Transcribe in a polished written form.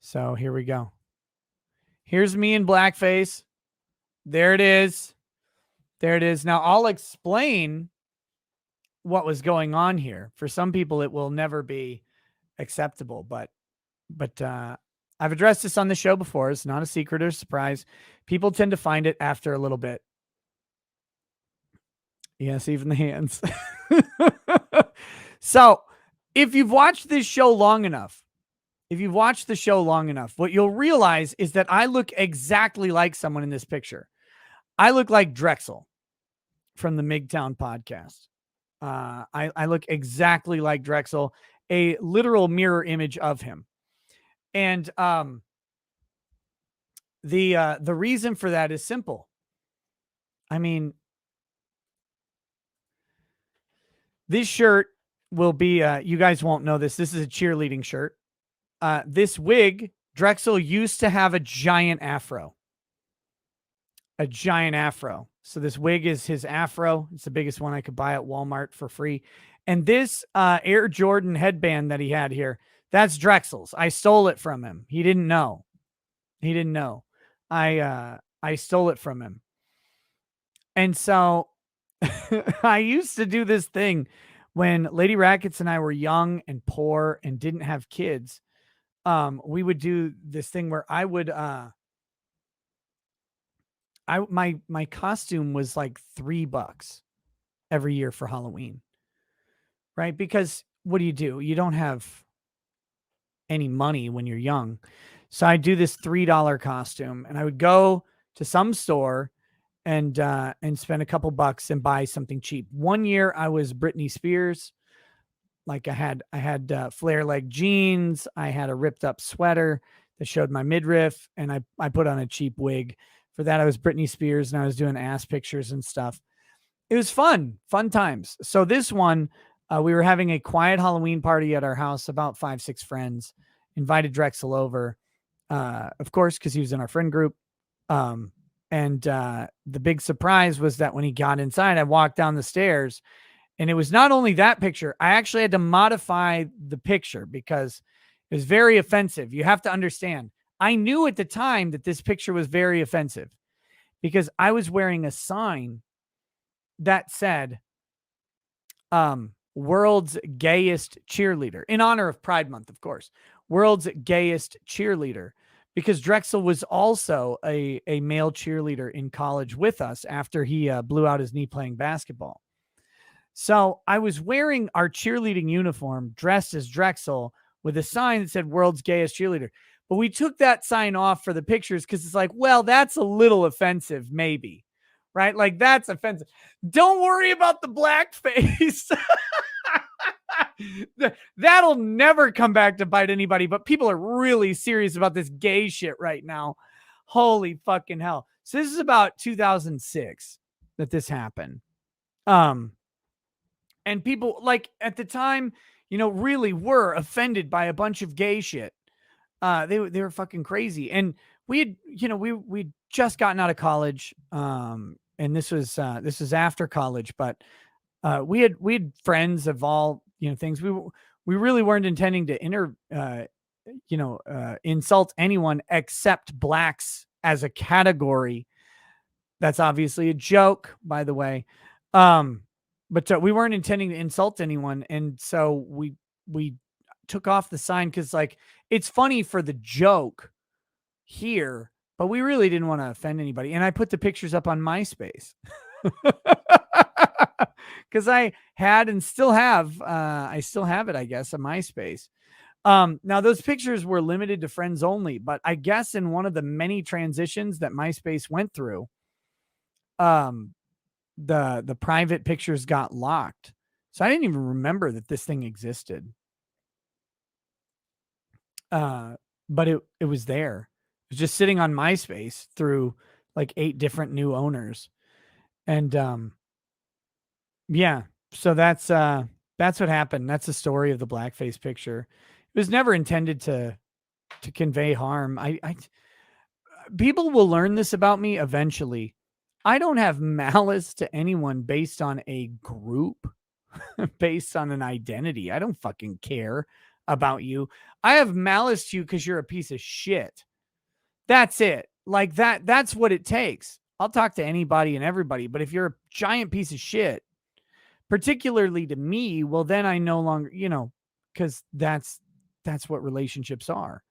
So here we go. Here's me in blackface. There it is. There it is. Now I'll explain what was going on here. For some people, it will never be acceptable, but I've addressed this on the show before. It's not a secret or a surprise. People tend to find it after a little bit. Yes, even the hands. So if you've watched this show long enough, what you'll realize is that I look exactly like someone in this picture. I look like Drexel from the MGTOW podcast. I look exactly like Drexel, a literal mirror image of him. And the reason for that is simple. I mean, this shirt will be, you guys won't know this. This is a cheerleading shirt. This wig, Drexel used to have a giant afro. So this wig is his afro. It's the biggest one I could buy at Walmart for free. And this Air Jordan headband that he had here, that's Drexel's. I stole it from him. He didn't know. I stole it from him. And so I used to do this thing when Lady Rackets and I were young and poor and didn't have kids. We would do this thing where I would my costume was like $3 every year for Halloween. Right? Because what do? You don't have any money when you're young. So I do this $3 costume and I would go to some store and spend a couple bucks and buy something cheap. One year I was Britney Spears. Like I had flare leg jeans. I had a ripped up sweater that showed my midriff, and I put on a cheap wig. For that, I was Britney Spears and I was doing ass pictures and stuff. It was fun times. So this one, we were having a quiet Halloween party at our house, about 5-6 friends, invited Drexel over, of course, because he was in our friend group. And the big surprise was that when he got inside, I walked down the stairs, and it was not only that picture. I actually had to modify the picture because it was very offensive. You have to understand. I knew at the time that this picture was very offensive because I was wearing a sign that said, world's gayest cheerleader, in honor of Pride Month, of course, world's gayest cheerleader, because Drexel was also a male cheerleader in college with us after he blew out his knee playing basketball. So I was wearing our cheerleading uniform, dressed as Drexel, with a sign that said world's gayest cheerleader. But we took that sign off for the pictures because it's like, well, that's a little offensive, maybe. Right? Like, that's offensive. Don't worry about the blackface. That'll never come back to bite anybody, but people are really serious about this gay shit right now. Holy fucking hell. So this is about 2006 that this happened. And people, like, at the time, really were offended by a bunch of gay shit. They were fucking crazy. And we had, we'd just gotten out of college. And this was after college, but we had friends of all, things. We really weren't intending to insult anyone except blacks as a category. That's obviously a joke, by the way. But we weren't intending to insult anyone. And so we took off the sign because, like, it's funny for the joke here, but we really didn't want to offend anybody. And I put the pictures up on MySpace because I had and still have, I still have it, I guess, on MySpace. Now those pictures were limited to friends only, but I guess in one of the many transitions that MySpace went through, the private pictures got locked. So I didn't even remember that this thing existed. But it was there. It was just sitting on MySpace through like 8 different new owners. And yeah, so that's what happened. That's the story of the blackface picture. It was never intended to convey harm. People will learn this about me eventually. I don't have malice to anyone based on a group, based on an identity. I don't fucking care about you. I have malice to you because you're a piece of shit. That's it. Like that's what it takes. I'll talk to anybody and everybody, but if you're a giant piece of shit, particularly to me, well, then I no longer, because that's what relationships are.